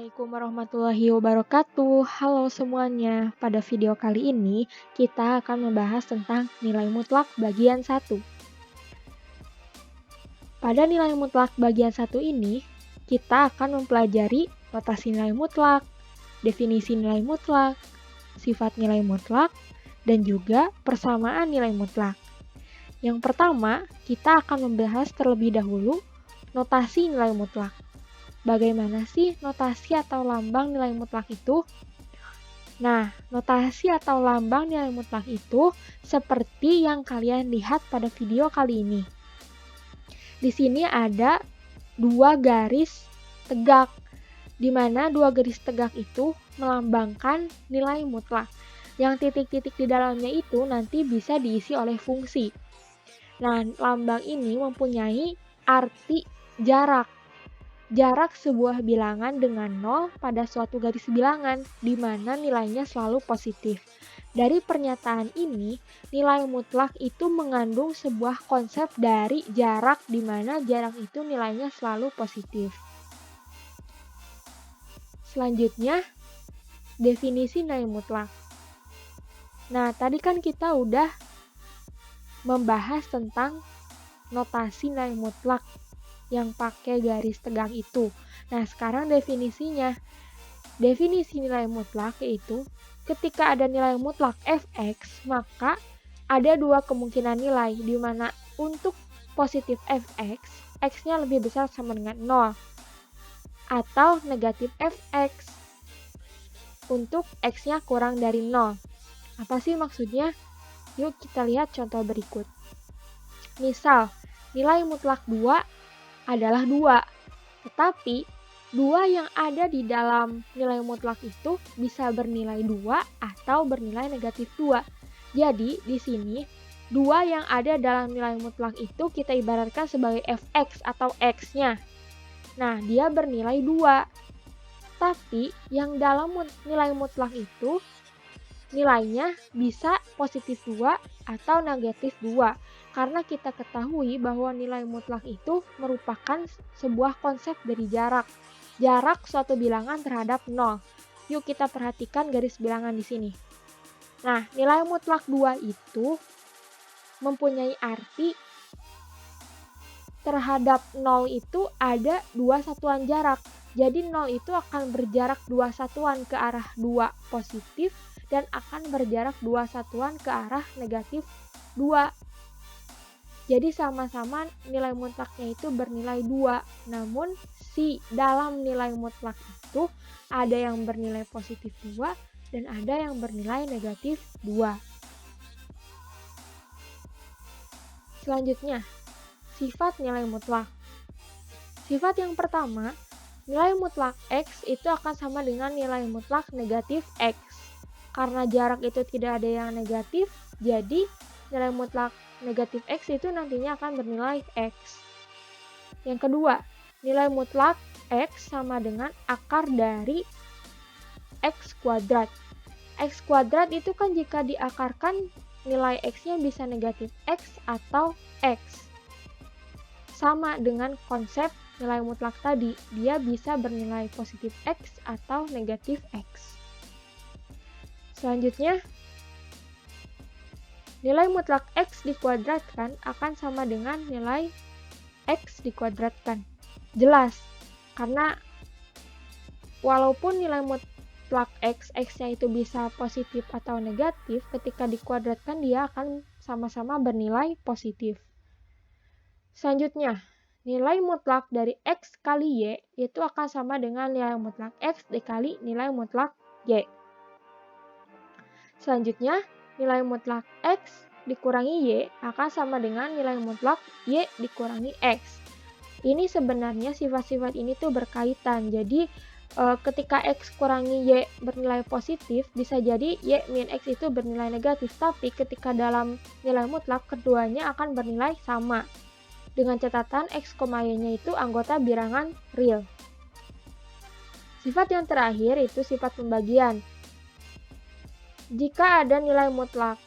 Assalamualaikum warahmatullahi wabarakatuh. Halo semuanya. Pada video kali ini kita akan membahas tentang nilai mutlak bagian 1. Pada nilai mutlak bagian 1 ini, kita akan mempelajari notasi nilai mutlak, definisi nilai mutlak, sifat nilai mutlak, dan juga persamaan nilai mutlak. Yang pertama, kita akan membahas terlebih dahulu notasi nilai mutlak. Bagaimana sih notasi atau lambang nilai mutlak itu? Nah, notasi atau lambang nilai mutlak itu seperti yang kalian lihat pada video kali ini. Di sini ada dua garis tegak, di mana dua garis tegak itu melambangkan nilai mutlak. Yang titik-titik di dalamnya itu nanti bisa diisi oleh fungsi. Nah, lambang ini mempunyai arti jarak. Jarak sebuah bilangan dengan 0 pada suatu garis bilangan, di mana nilainya selalu positif. Dari pernyataan ini, nilai mutlak itu mengandung sebuah konsep dari jarak, di mana jarak itu nilainya selalu positif. Selanjutnya, definisi nilai mutlak. Nah, tadi kan kita udah membahas tentang notasi nilai mutlak yang pakai garis tegang itu. Nah, sekarang definisinya. Definisi nilai mutlak yaitu ketika ada nilai mutlak fx, maka ada dua kemungkinan nilai, di mana untuk positif fx, x-nya lebih besar sama dengan 0, atau negatif fx untuk x-nya kurang dari 0. Apa sih maksudnya? Yuk kita lihat contoh berikut. Misal, nilai mutlak 2 adalah 2, tetapi 2 yang ada di dalam nilai mutlak itu bisa bernilai 2 atau bernilai negatif 2. Jadi, di sini 2 yang ada dalam nilai mutlak itu kita ibaratkan sebagai fx atau x-nya. Nah, dia bernilai 2. Tapi, yang dalam nilai mutlak itu nilainya bisa positif 2 atau negatif 2. Karena kita ketahui bahwa nilai mutlak itu merupakan sebuah konsep dari jarak. Jarak suatu bilangan terhadap 0. Yuk kita perhatikan garis bilangan di sini. Nah, nilai mutlak 2 itu mempunyai arti terhadap 0 itu ada 2 satuan jarak. Jadi 0 itu akan berjarak 2 satuan ke arah 2 positif dan akan berjarak 2 satuan ke arah negatif 2. Jadi sama-sama nilai mutlaknya itu bernilai 2. Namun si dalam nilai mutlak itu ada yang bernilai positif 2 dan ada yang bernilai negatif 2. Selanjutnya, sifat nilai mutlak. Sifat yang pertama, nilai mutlak x itu akan sama dengan nilai mutlak negatif x. Karena jarak itu tidak ada yang negatif, jadi nilai mutlak negatif x itu nantinya akan bernilai x. Yang kedua, nilai mutlak x sama dengan akar dari x kuadrat. X kuadrat itu kan jika diakarkan nilai x-nya bisa negatif x atau x. Sama dengan konsep nilai mutlak tadi, dia bisa bernilai positif x atau negatif x. Selanjutnya, nilai mutlak x dikuadratkan akan sama dengan nilai x dikuadratkan. Jelas, karena walaupun nilai mutlak x-nya itu bisa positif atau negatif, ketika dikuadratkan dia akan sama-sama bernilai positif. Selanjutnya, nilai mutlak dari x kali y itu akan sama dengan nilai mutlak x dikali nilai mutlak y. Selanjutnya, nilai mutlak x dikurangi y akan sama dengan nilai mutlak y dikurangi x. Ini sebenarnya sifat-sifat ini tuh berkaitan. Jadi ketika x kurangi y bernilai positif, bisa jadi y min x itu bernilai negatif. Tapi ketika dalam nilai mutlak, keduanya akan bernilai sama. Dengan catatan x, y-nya itu anggota bilangan real. Sifat yang terakhir itu sifat pembagian. Jika ada nilai mutlak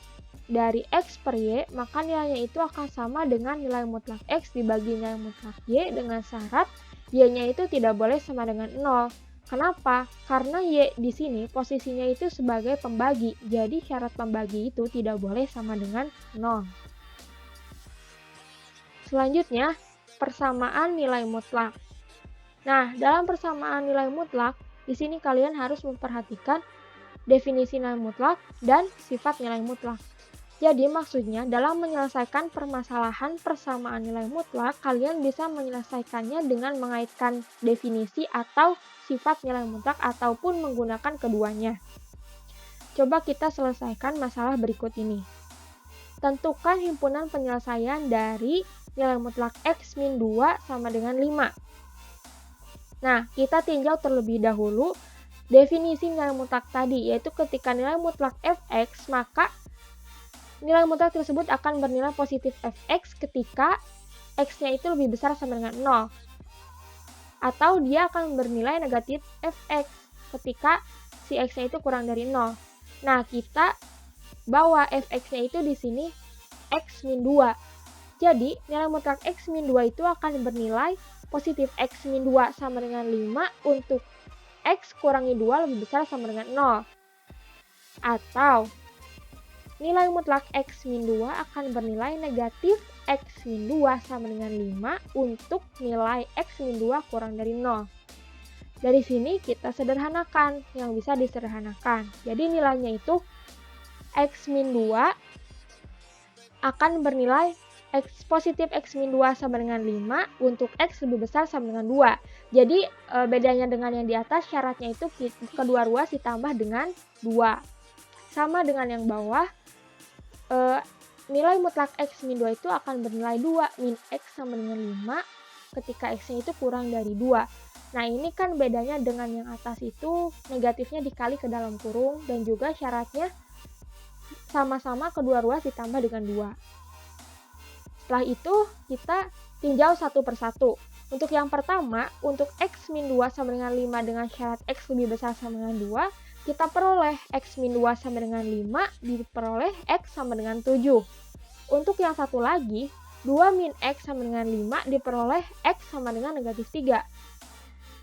dari x per y, maka nilainya itu akan sama dengan nilai mutlak x dibagi nilai mutlak y dengan syarat y-nya itu tidak boleh sama dengan 0. Kenapa? Karena Y di sini posisinya itu sebagai pembagi, jadi syarat pembagi itu tidak boleh sama dengan 0. Selanjutnya, persamaan nilai mutlak. Nah, dalam persamaan nilai mutlak, di sini kalian harus memperhatikan definisi nilai mutlak dan sifat nilai mutlak. Jadi maksudnya dalam menyelesaikan permasalahan persamaan nilai mutlak, kalian bisa menyelesaikannya dengan mengaitkan definisi atau sifat nilai mutlak ataupun menggunakan keduanya. Coba kita selesaikan masalah berikut ini. Tentukan himpunan penyelesaian dari nilai mutlak X min 2 sama dengan 5. Nah, kita tinjau terlebih dahulu definisi nilai mutlak tadi, yaitu ketika nilai mutlak fx, maka nilai mutlak tersebut akan bernilai positif fx ketika x-nya itu lebih besar sama dengan 0. Atau dia akan bernilai negatif fx ketika si x-nya itu kurang dari 0. Nah, kita bawa fx-nya itu di sini x min 2. Jadi, nilai mutlak x min 2 itu akan bernilai positif x min 2 sama dengan 5 untuk x kurangi 2 lebih besar sama dengan 0. Atau nilai mutlak x min 2 akan bernilai negatif x min 2 sama dengan 5 untuk nilai x min 2 kurang dari 0. Dari sini kita sederhanakan yang bisa disederhanakan. Jadi nilainya itu x min 2 akan bernilai positif x min 2 sama dengan 5 untuk x lebih besar sama dengan 2. Jadi bedanya dengan yang di atas, syaratnya itu kedua ruas ditambah dengan 2. Sama dengan yang bawah, nilai mutlak x min 2 itu akan bernilai 2 min x sama dengan 5 ketika x-nya itu kurang dari 2. Nah, ini kan bedanya dengan yang atas itu negatifnya dikali ke dalam kurung dan juga syaratnya sama-sama kedua ruas ditambah dengan 2. Setelah itu kita tinjau satu persatu. Untuk yang pertama, untuk x min 2 sama dengan 5 dengan syarat x lebih besar sama dengan 2, kita peroleh x min 2 sama dengan 5 diperoleh x sama dengan 7. Untuk yang satu lagi, 2 min x sama dengan 5 diperoleh x sama dengan negatif 3.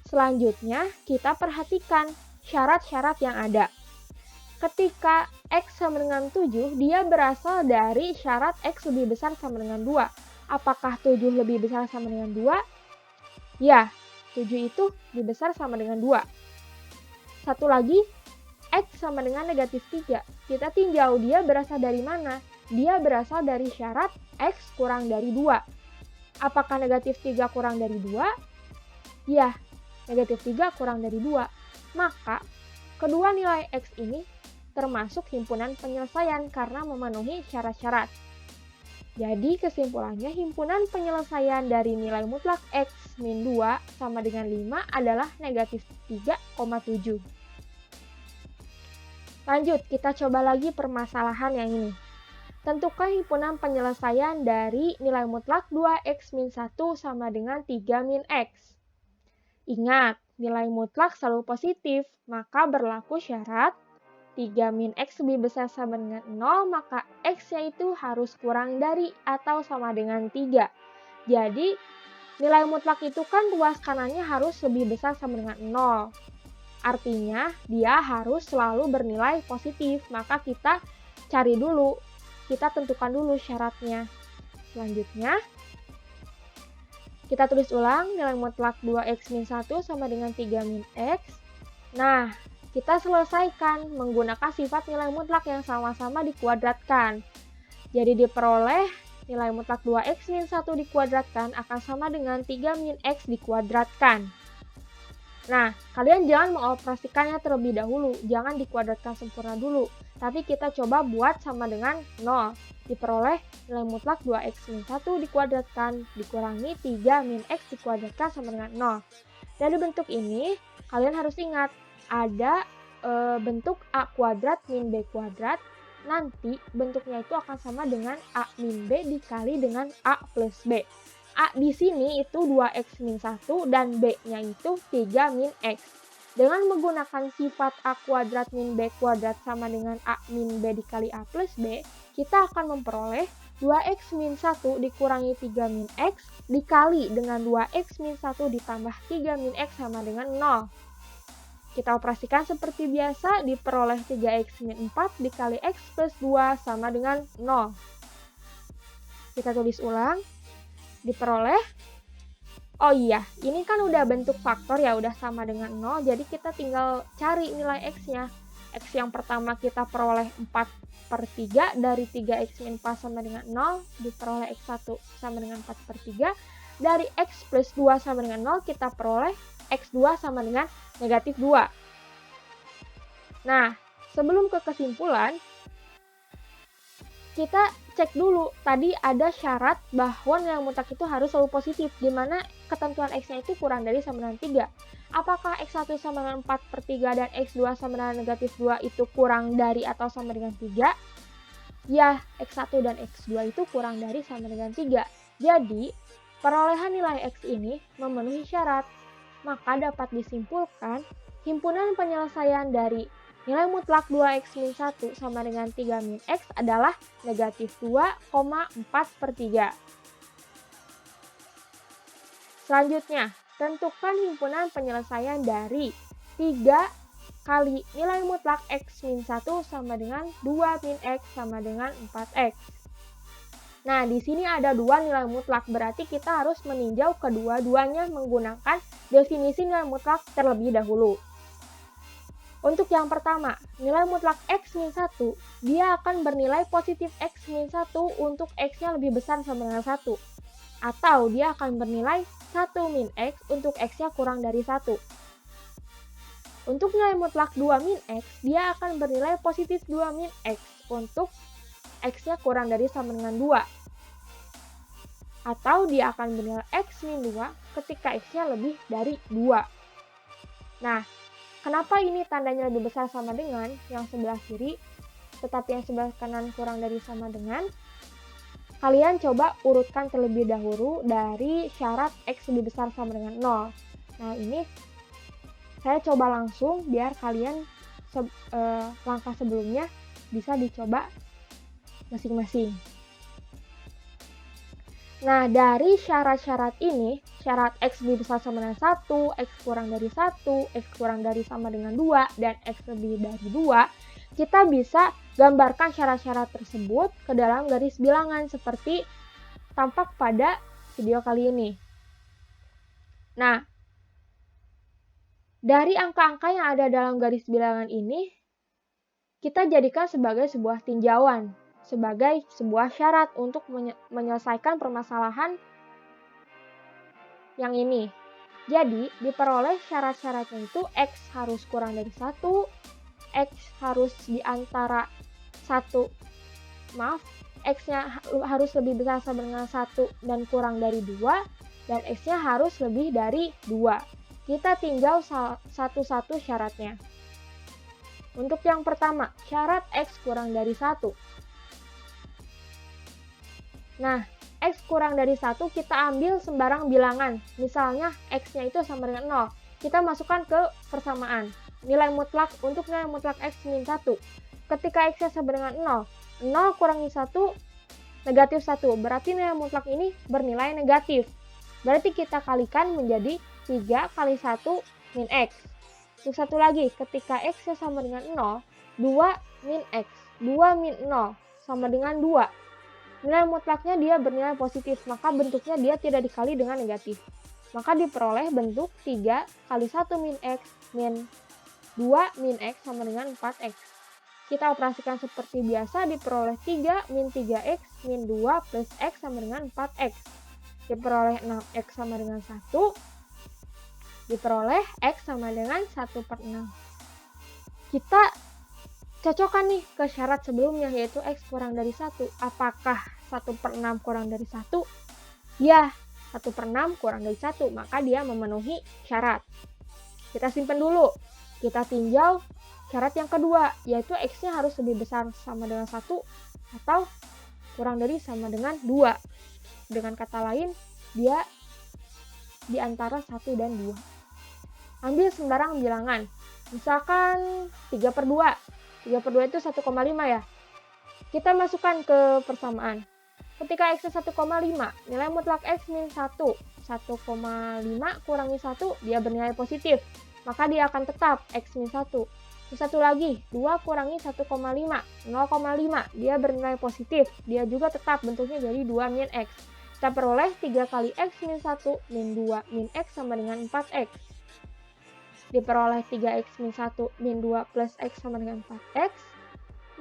Selanjutnya, kita perhatikan syarat-syarat yang ada. Ketika x sama dengan 7, dia berasal dari syarat x lebih besar sama dengan 2. Apakah 7 lebih besar sama dengan 2? Ya, 7 itu lebih besar sama dengan 2. Satu lagi, x sama dengan negatif 3. Kita tinjau dia berasal dari mana? Dia berasal dari syarat x kurang dari 2. Apakah negatif 3 kurang dari 2? Ya, negatif 3 kurang dari 2. Maka, kedua nilai x ini termasuk himpunan penyelesaian karena memenuhi syarat-syarat. Jadi kesimpulannya himpunan penyelesaian dari nilai mutlak x min 2 sama dengan 5 adalah negatif 3,7. Lanjut, kita coba lagi permasalahan yang ini. Tentukan himpunan penyelesaian dari nilai mutlak 2x min 1 sama dengan 3 min x. Ingat, nilai mutlak selalu positif, maka berlaku syarat 3 min x lebih besar sama dengan 0, maka x-nya itu harus kurang dari atau sama dengan 3. Jadi, nilai mutlak itu kan ruas kanannya harus lebih besar sama dengan 0. Artinya, dia harus selalu bernilai positif, maka kita cari dulu, kita tentukan dulu syaratnya. Selanjutnya, kita tulis ulang nilai mutlak 2x min 1 sama dengan 3 min x. Nah, kita selesaikan menggunakan sifat nilai mutlak yang sama-sama dikuadratkan. Jadi diperoleh nilai mutlak 2x min 1 dikuadratkan akan sama dengan 3 min x dikuadratkan. Nah, kalian jangan mengoperasikannya terlebih dahulu, jangan dikuadratkan sempurna dulu. Tapi kita coba buat sama dengan 0. Diperoleh nilai mutlak 2x min 1 dikuadratkan dikurangi 3 min x dikuadratkan sama dengan 0. Dari bentuk ini, kalian harus ingat, ada bentuk a kuadrat min b kuadrat, nanti bentuknya itu akan sama dengan a min b dikali dengan a plus b. A di sini itu 2x min 1 dan b-nya itu 3 min x. Dengan menggunakan sifat a kuadrat min b kuadrat sama dengan a min b dikali a plus b, kita akan memperoleh 2x min 1 dikurangi 3 min x dikali dengan 2x min 1 ditambah 3 min x sama dengan 0. Kita operasikan seperti biasa, diperoleh 3x min 4 dikali x plus 2 sama dengan 0. Kita tulis ulang, diperoleh, oh iya, ini kan udah bentuk faktor ya, udah sama dengan 0, jadi kita tinggal cari nilai x-nya. X yang pertama kita peroleh 4/3 dari 3x min 4 sama dengan 0, diperoleh x1 sama dengan 4/3. Dari x plus 2 sama dengan 0, kita peroleh x2 sama dengan negatif 2. Nah, sebelum ke kesimpulan, kita cek dulu. Tadi ada syarat bahwa nilai mutlak itu harus selalu positif, di mana ketentuan x-nya itu kurang dari sama dengan 3. Apakah x1 sama dengan 4/3 dan x2 sama dengan negatif 2 itu kurang dari atau sama dengan 3? Ya, x1 dan x2 itu kurang dari sama dengan 3. Jadi, perolehan nilai x ini memenuhi syarat. Maka dapat disimpulkan, himpunan penyelesaian dari nilai mutlak 2x min 1 sama dengan 3 min x adalah negatif 2,4/3. Selanjutnya, tentukan himpunan penyelesaian dari 3 kali nilai mutlak x min 1 sama dengan 2 min x sama dengan 4x. Nah, di sini ada dua nilai mutlak, berarti kita harus meninjau kedua-duanya menggunakan definisi nilai mutlak terlebih dahulu. Untuk yang pertama, nilai mutlak x min 1, dia akan bernilai positif x min 1 untuk x-nya lebih besar sama dengan 1. Atau dia akan bernilai 1 min x untuk x-nya kurang dari 1. Untuk nilai mutlak 2 min x, dia akan bernilai positif 2 min x untuk x-nya kurang dari sama dengan 2. Atau dia akan bernilai x min 2 ketika x-nya lebih dari 2. Nah, kenapa ini tandanya lebih besar sama dengan yang sebelah kiri, tetapi yang sebelah kanan kurang dari sama dengan? Kalian coba urutkan terlebih dahulu dari syarat x lebih besar sama dengan 0. Nah, ini saya coba langsung biar kalian langkah sebelumnya bisa dicoba masing-masing. Nah, dari syarat-syarat ini, syarat x lebih besar sama dengan 1, x kurang dari 1, x kurang dari sama dengan 2, dan x lebih dari 2, kita bisa gambarkan syarat-syarat tersebut ke dalam garis bilangan seperti tampak pada video kali ini. Nah, dari angka-angka yang ada dalam garis bilangan ini, kita jadikan sebagai sebuah tinjauan, sebagai sebuah syarat untuk menyelesaikan permasalahan yang ini. Jadi, diperoleh syarat-syaratnya itu x harus kurang dari 1, x harus di antara 1, x-nya harus lebih besar sama dengan 1 dan kurang dari 2, dan x-nya harus lebih dari 2. Kita tinggal satu-satu syaratnya. Untuk yang pertama, syarat x kurang dari 1. Nah, x kurang dari 1 kita ambil sembarang bilangan. Misalnya x-nya itu sama dengan 0. Kita masukkan ke persamaan. Nilai mutlak untuk nilai mutlak x min 1. Ketika x-nya sama dengan 0, 0 kurangi 1, negatif 1. Berarti nilai mutlak ini bernilai negatif. Berarti kita kalikan menjadi 3 kali 1 min x. Untuk satu lagi, ketika x-nya sama dengan 0, 2 min x. 2 min 0 sama dengan 2. Nilai mutlaknya dia bernilai positif, maka bentuknya dia tidak dikali dengan negatif. Maka diperoleh bentuk 3 kali 1 min x min 2 min x sama dengan 4x. Kita operasikan seperti biasa, diperoleh 3 min 3x min 2 plus x sama dengan 4x. Diperoleh 6x sama dengan 1. Diperoleh x sama dengan 1/6. Kita cocokkan nih ke syarat sebelumnya, yaitu x kurang dari 1. Apakah 1/6 kurang dari 1? Ya, 1/6 kurang dari 1, maka dia memenuhi syarat. Kita simpan dulu. Kita tinjau syarat yang kedua, yaitu x-nya harus lebih besar sama dengan 1 atau kurang dari sama dengan 2. Dengan kata lain, dia di antara 1 dan 2. Ambil sembarang bilangan. Misalkan 3/2. 3/2 itu 1,5 ya. Kita masukkan ke persamaan. Ketika x 1,5, nilai mutlak x min 1. 1,5 kurangi 1, dia bernilai positif. maka dia akan tetap X-1. Terus satu lagi, 2 kurangi 1,5, 0,5, dia bernilai positif, dia juga tetap bentuknya jadi 2 min X. Kita peroleh 3 kali X min 1 min 2 min X sama dengan 4X. Diperoleh 3X min 1 min 2 plus X sama dengan 4X.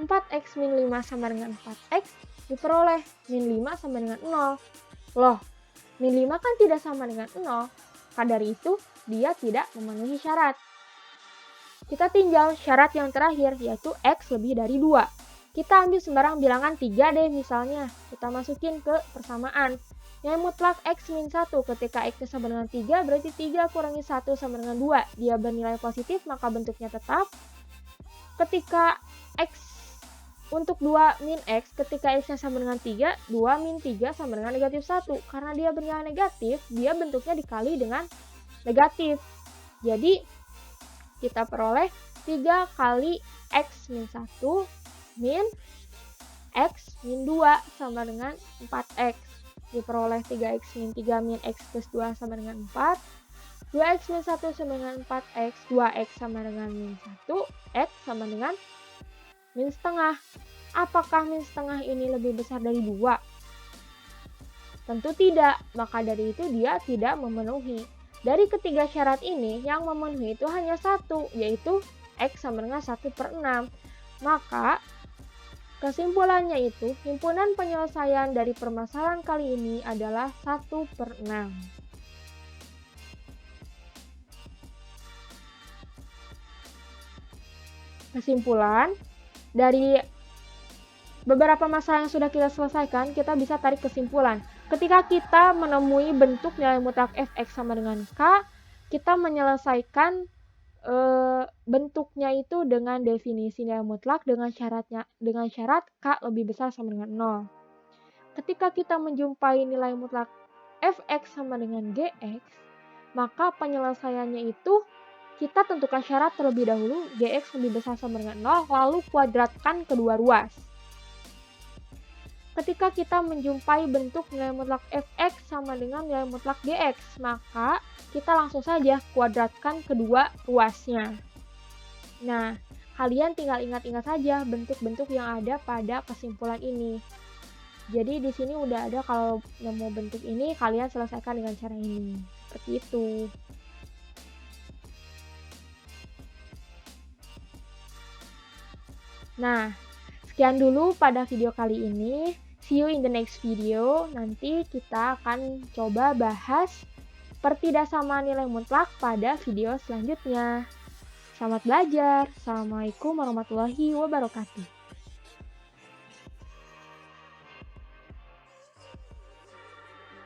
4X min 5 sama dengan 4X. Diperoleh min 5 sama dengan 0. Loh, min 5 kan tidak sama dengan 0. Maka dari itu, dia tidak memenuhi syarat. Kita tinjau syarat yang terakhir, yaitu X lebih dari 2. Kita ambil sembarang bilangan 3 deh misalnya. Kita masukin ke persamaan. Nilai mutlak X min 1 ketika X sama dengan 3, berarti 3 kurangi 1 sama dengan 2. Dia bernilai positif, maka bentuknya tetap. Ketika X untuk 2 min X, ketika X-nya sama dengan 3, 2 min 3 sama dengan negatif 1. Karena dia bernilai negatif, dia bentuknya dikali dengan negatif. Jadi, kita peroleh 3 kali X min 1 min X min 2 sama dengan 4X. Diperoleh 3X min 3 min X plus 2 sama dengan 4. 2X min 1 sama dengan 4X. 2X sama dengan min 1. X sama dengan min setengah. Apakah min setengah ini lebih besar dari 2? Tentu tidak. Maka dari itu dia tidak memenuhi. Dari ketiga syarat ini, yang memenuhi itu hanya satu, yaitu X sama dengan 1/6. Maka, kesimpulannya itu, himpunan penyelesaian dari permasalahan kali ini adalah 1/6. Kesimpulan, dari beberapa masalah yang sudah kita selesaikan, kita bisa tarik kesimpulan. Ketika kita menemui bentuk nilai mutlak fx sama dengan k, kita menyelesaikan bentuknya itu dengan definisi nilai mutlak dengan syarat k lebih besar sama dengan 0. Ketika kita menjumpai nilai mutlak fx sama dengan gx, maka penyelesaiannya itu kita tentukan syarat terlebih dahulu, gx lebih besar sama dengan 0, lalu kuadratkan kedua ruas. Ketika kita menjumpai bentuk nilai mutlak fx sama dengan nilai mutlak gx, maka kita langsung saja kuadratkan kedua ruasnya. Nah, kalian tinggal ingat-ingat saja bentuk-bentuk yang ada pada kesimpulan ini. Jadi di sini udah ada, kalau nemu bentuk ini kalian selesaikan dengan cara ini. Seperti itu. Nah, sekian dulu pada video kali ini. See you in the next video. Nanti kita akan coba bahas pertidaksamaan nilai mutlak pada video selanjutnya. Selamat belajar. Assalamualaikum warahmatullahi wabarakatuh.